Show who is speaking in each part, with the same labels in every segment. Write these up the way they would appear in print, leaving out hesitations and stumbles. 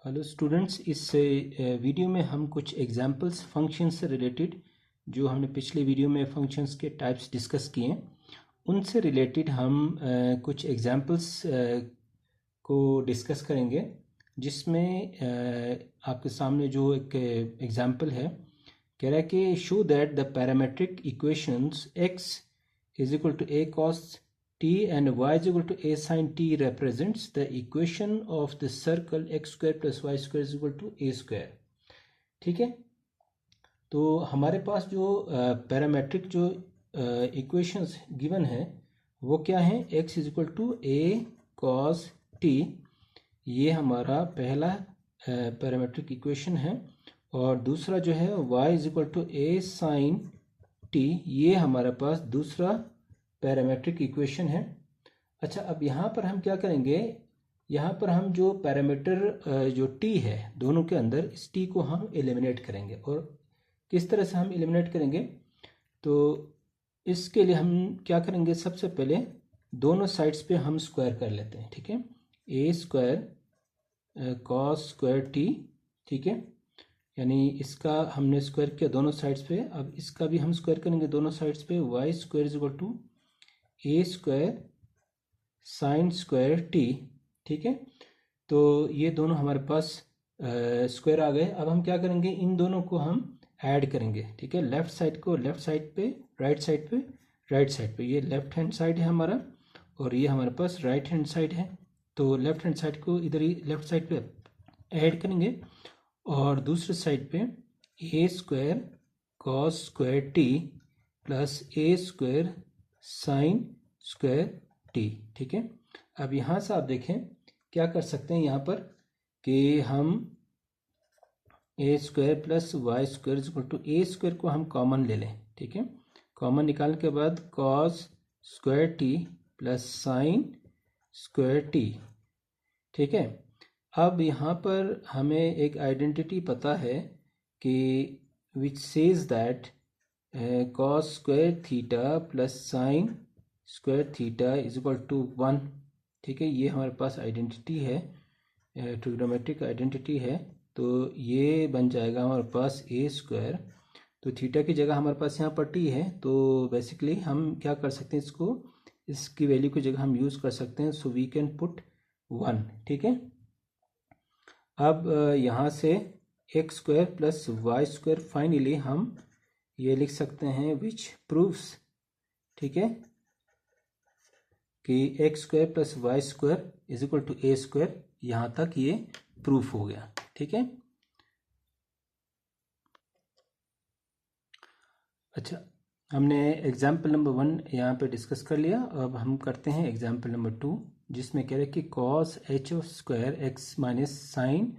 Speaker 1: Hello students, इस video में हम कुछ एग्जांपल्स फंक्शंस से रिलेटेड, जो हमने पिछले वीडियो में फंक्शंस के टाइप्स डिस्कस किए हैं, उनसे रिलेटेड हम कुछ एग्जांपल्स को डिस्कस करेंगे। जिसमें आपके सामने जो एक एग्जांपल है, कह रहा है कि show that the parametric equations x is equal to a cos t and y is equal to a sin t represents the equation of the circle x square plus y square is equal to a square। ठीक है, तो हमारे पास जो parametric जो equations given है वो क्या है? x is equal to a cos t, ये हमारा पहला पैरामेट्रिक इक्वेशन है, और दूसरा जो है y is equal to a sin t, ये हमारे पास दूसरा पैरामेट्रिक इक्वेशन है। अच्छा, अब यहाँ पर हम क्या करेंगे? यहाँ पर हम जो पैरामीटर जो t है दोनों के अंदर, इस t को हम एलिमिनेट करेंगे। और किस तरह से हम एलिमिनेट करेंगे? तो इसके लिए हम क्या करेंगे? सबसे पहले दोनों साइड्स पे हम स्क्वायर कर लेते हैं। ठीक है, a square cos square t, ठीक है, यानी इसका हमने स्क्वायर किया दोनों साइड्स पे। अब इसका भी हम स्क्वायर करेंगे दोनों साइड्स पे। y square is equal to a square sine square t। ठीक है, तो ये दोनों हमारे पास स्क्वायर आ गए। अब हम क्या करेंगे? इन दोनों को हम ऐड करेंगे। ठीक है, लेफ्ट साइड को लेफ्ट साइड पे, राइट साइड पे राइट साइड पे। ये लेफ्ट हैंड साइड है हमारा, और ये हमारे पास राइट हैंड साइड है। तो लेफ्ट हैंड साइड को इधर ही लेफ्ट साइड पे ऐड करेंगे, और दूसरे साइड पे a square cos square t plus a square sine square t। ठीक है, अब यहाँ से आप देखें क्या कर सकते हैं यहाँ पर, कि हम a square plus Y square equal to a square को हम कॉमन ले लें। ठीक है, कॉमन निकालने के बाद cos square t plus sine square t। ठीक है, अब यहाँ पर हमें एक आइडेंटिटी पता है कि which says that cos square theta plus sine square theta is equal to 1। ठीक है, ये हमारे पास आइडेंटिटी है, ट्रिग्नोमेट्रिक आइडेंटिटी है। तो ये बन जाएगा हमारे पास a स्क्वायर, तो थीटा की जगह हमारे पास यहाँ पर t है, तो बेसिकली हम क्या कर सकते हैं, इसको इसकी वैल्यू की जगह हम यूज़ कर सकते हैं। So we can put 1। ठीक है, अब यहाँ से X square plus Y square, finally हम ये लिख सकते हैं विच प्रूव्स, ठीक है, कि X square plus Y square is equal to A square. यहाँ तक ये प्रूफ हो गया। ठीक है, अच्छा, हमने एग्जाम्पल नंबर 1 यहाँ पे डिस्कस कर लिया। अब हम करते हैं एग्जाम्पल नंबर 2, जिसमें कह रहे हैं कि cos H of square X minus sine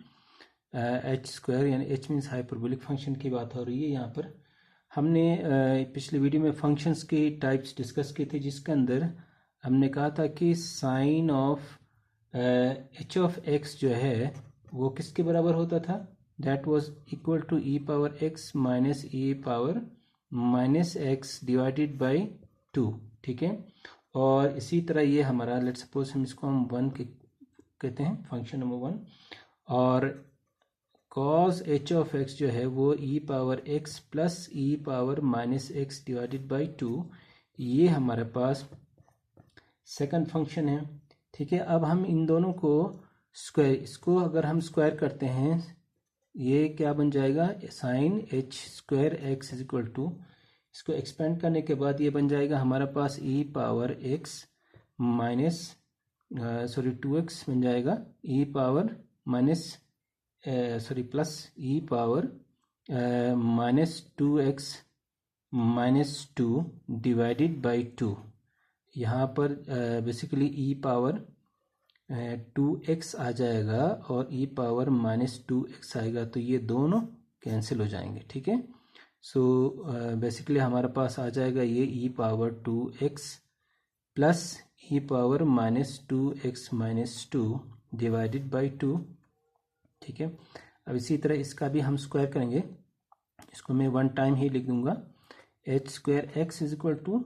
Speaker 1: H square, यानी एच मीन्स हाइपरबोलिक फंक्शन की बात हो रही है। यहाँ पर हमने पिछले वीडियो में फंक्शंस के टाइप्स डिस्कस किए थे, जिसके अंदर हमने कहा था कि sine of H of X जो है वो किसके बराबर होता था? That was equal to E power X minus E power minus X divided by 2। ठीक है, और इसी तरह ये हमारा, लेट सपोज हम इसको हम 1 कहते हैं, फंक्शन नंबर 1, और cos h ऑफ x जो है वो e power x plus e power minus X divided by 2, ये हमारे पास सेकंड फंक्शन है। ठीक है, अब हम इन दोनों को स्क्वायर, इसको अगर हम स्क्वायर करते हैं, ये क्या बन जाएगा? Sine h square x is equal to, इसको एक्सपेंड करने के बाद ये बन जाएगा हमारे पास e power x minus 2x बन जाएगा, e power minus plus e power minus 2x minus 2 divided by 2। यहाँ पर बेसिकली e पावर 2x आ जाएगा और e पावर माइनस 2x आएगा, तो ये दोनों कैंसिल हो जाएंगे। ठीक है, सो बेसिकली हमारे पास आ जाएगा ये e power 2x plus e power minus 2x minus 2 divided by 2। ठीक है, अब इसी तरह इसका भी हम स्क्वायर करेंगे, इसको मैं 1 टाइम ही लिख दूंगा। H square X is equal to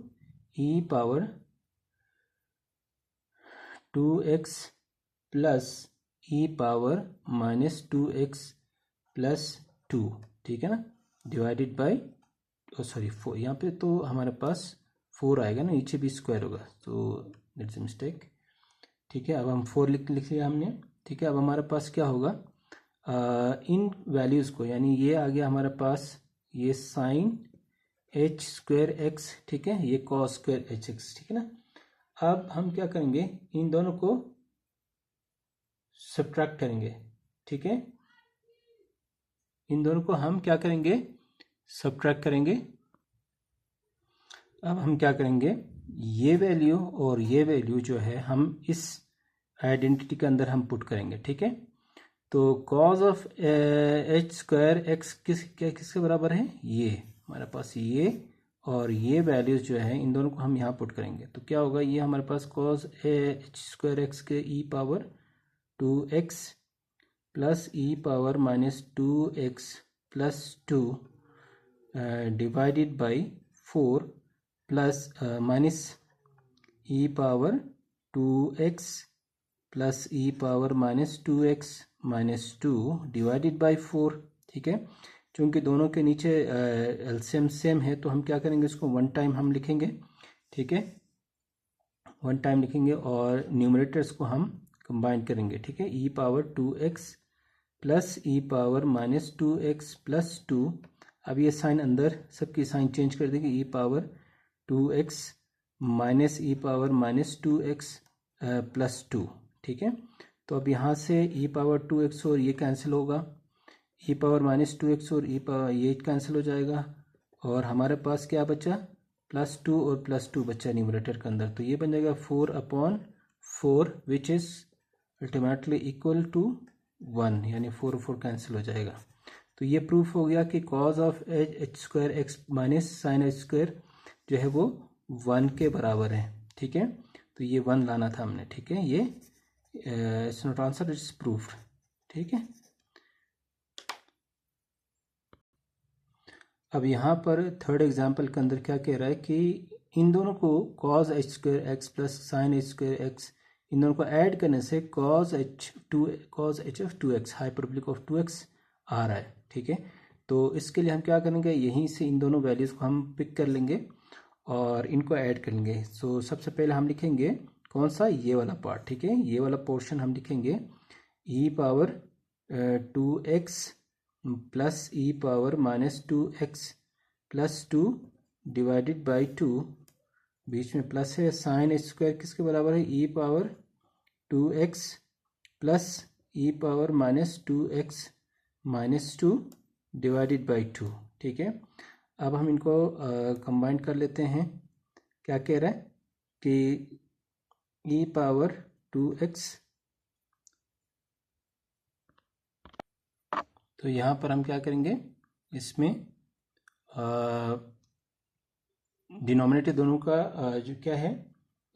Speaker 1: E power 2x plus E power -2x plus 2, ठीक है ना, डिवाइडेड बाई सॉरी 4, यहाँ पे तो हमारे पास 4 आएगा ना, नीचे भी स्क्वायर होगा, तो दैट्स अ मिस्टेक। ठीक है, अब हम 4 लिख लिया हमने। ठीक है, अब हमारे पास क्या होगा, इन वैल्यूज़ को, यानी ये आ गया हमारे पास ये साइन एच स्क्वायर एक्स, ठीक है, ये कॉस स्क्वायर एच एक्स, ठीक है ना। अब हम क्या करेंगे, इन दोनों को सब्ट्रैक्ट करेंगे, ठीक है, इन दोनों को हम क्या करेंगे, सब्ट्रैक्ट करेंगे। अब हम क्या करेंगे, ये वैल्यू और ये वैल्यू जो है हम इस आइडेंटिटी के अंदर हम पुट करेंगे, ठीक है। तो cause of H square x किसके बराबर है, ये हमारे पास ये, और ये वैल्यूज जो है इन दोनों को हम यहाँ पुट करेंगे, तो क्या होगा, ये हमारे पास कॉज एच स्क्वायर एक्स के E power 2x plus E power -2x plus 2 divided by 4 plus minus E power 2x plus E power -2x -2 divided by 4, ठीक है। चूँकि दोनों के नीचे एलसीएम सेम है तो हम क्या करेंगे, इसको वन टाइम हम लिखेंगे, ठीक है, वन टाइम लिखेंगे, और न्यूमरेटर्स को हम कंबाइन करेंगे, ठीक है। E power 2x plus E power -2x plus 2, अब ये साइन अंदर सबकी साइन चेंज कर देंगे, ई power 2x minus E power -2x plus 2, ठीक है। तो अब यहाँ से ई पावर 2x और ये कैंसिल होगा, ई पावर -2x और ई पावर ये कैंसिल हो जाएगा, और हमारे पास क्या बचा, +2 और +2 बचा न्यूमरेटर के अंदर, तो ये बन जाएगा 4/4 which is ultimately equal to 1, यानी 4 और 4 कैंसिल हो जाएगा। तो ये प्रूफ हो गया कि cos of H square X minus sine H square जो है वो 1 के बराबर है, ठीक है। तो ये 1 लाना था हमने, ठीक है, ये it's not answer, it's proof, ठीक है। अब यहाँ पर थर्ड एग्जाम्पल के अंदर क्या कह रहा है कि इन दोनों को cos H square X plus sine H square X, इन दोनों को ऐड करने से cos H of 2x hyperbolic of 2x आ रहा है, ठीक है। तो इसके लिए हम क्या करेंगे, यहीं से इन दोनों वैल्यूज़ को हम पिक कर लेंगे और इनको ऐड कर लेंगे। सो सबसे पहले हम लिखेंगे कौन सा, ये वाला पार्ट, ठीक है, ये वाला पोर्शन हम लिखेंगे E power 2x plus E power -2x plus 2 divided by 2, बीच में प्लस है, साइन एच स्क्वायर किसके बराबर है, E power 2x plus E power -2x -2 divided by 2, ठीक है। अब हम इनको कंबाइन कर लेते हैं, क्या कह रहा है कि ई पावर 2x, तो यहाँ पर हम क्या करेंगे, इसमें डिनोमिनेटर दोनों का जो क्या है,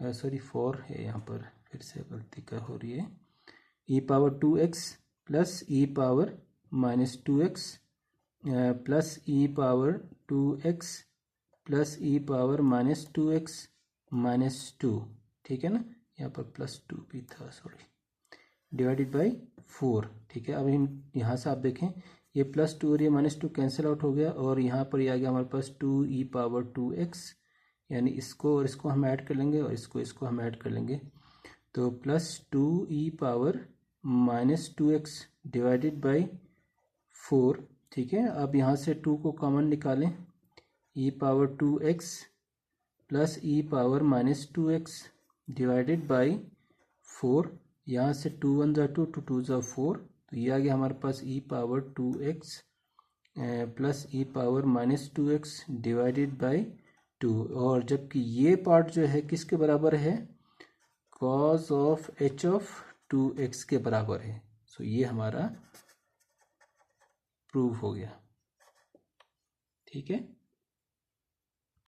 Speaker 1: सॉरी 4 है, यहाँ पर फिर से गलती का हो रही है, E power 2x plus E power -2x plus E power 2x plus E power -2x -2, ठीक है ना, यहाँ पर +2 भी था, सॉरी, डिवाइडेड बाई 4, ठीक है। अब यहाँ से आप देखें ये +2 और ये -2 कैंसिल आउट हो गया, और यहाँ पर ये आ गया हमारे पास 2 ई पावर 2x, यानी इसको और इसको हम ऐड कर लेंगे और इसको हम ऐड कर लेंगे, तो +2 ई पावर -2x डिवाइडेड बाई 4, ठीक है। अब यहाँ से 2 को कॉमन निकालें, E power 2x plus E power -2x divided by 4, यहाँ से 2 1 ज़ा 2, 2 2 ज़ा 4, तो ये आ गया हमारे पास E power 2x plus E power -2x divided by 2, और जबकि ये पार्ट जो है किसके बराबर है, cause of H of 2x के बराबर है। सो ये हमारा प्रूफ हो गया, ठीक है।